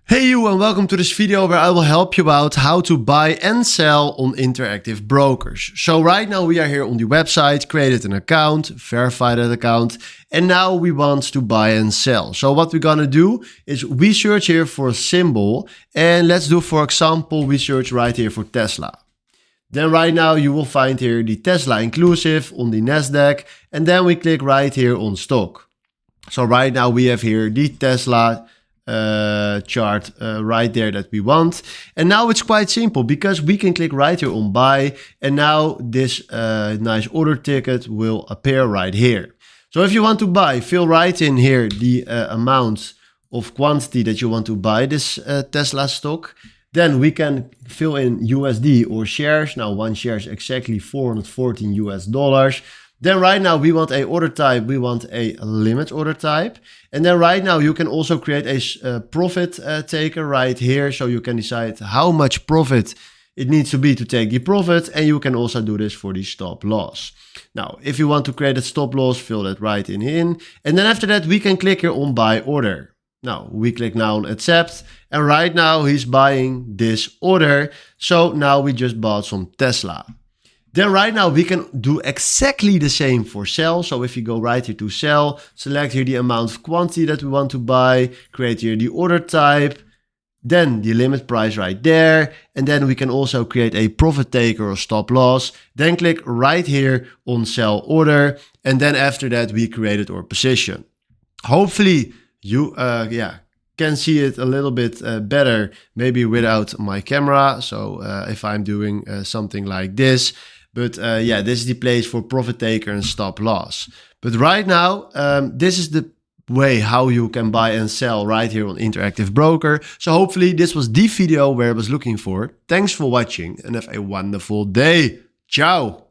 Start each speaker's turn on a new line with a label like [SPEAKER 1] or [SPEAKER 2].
[SPEAKER 1] Hey you, and welcome to this video where I will help you out how to buy and sell on interactive brokers. So right now we are here on the website, created an account, verified that account, and now we want to buy and sell. So what we're gonna do is we search here for a symbol, and let's do, for example, we search right here for Tesla. Then right now you will find here the Tesla inclusive on the Nasdaq, and then we click right here on stock. So right now we have here the Tesla chart right there that we want. And now it's quite simple because we can click right here on buy, and now this nice order ticket will appear right here. So if you want to buy, fill right in here the amount of quantity that you want to buy this Tesla stock. Then we can fill in USD or shares. Now one share is exactly $414. Then right now we want a order type, we want a limit order type. And then right now you can also create a profit taker right here. So you can decide how much profit it needs to be to take the profit. And you can also do this for the stop loss. Now, if you want to create a stop loss, fill that right in. And then after that, we can click here on buy order. Now we click now on accept, and right now he's buying this order. So now we just bought some Tesla. Then right now we can do exactly the same for sell. So if you go right here to sell, select here the amount of quantity that we want to buy, create here the order type, then the limit price right there. And then we can also create a profit taker or stop loss. Then click right here on sell order. And then after that, we created our position. Hopefully you can see it a little bit better, maybe without my camera. So if I'm doing something like this. But yeah, this is the place for profit taker and stop loss. But right now, this is the way how you can buy and sell right here on Interactive Broker. So hopefully this was the video where I was looking for. Thanks for watching and have a wonderful day. Ciao.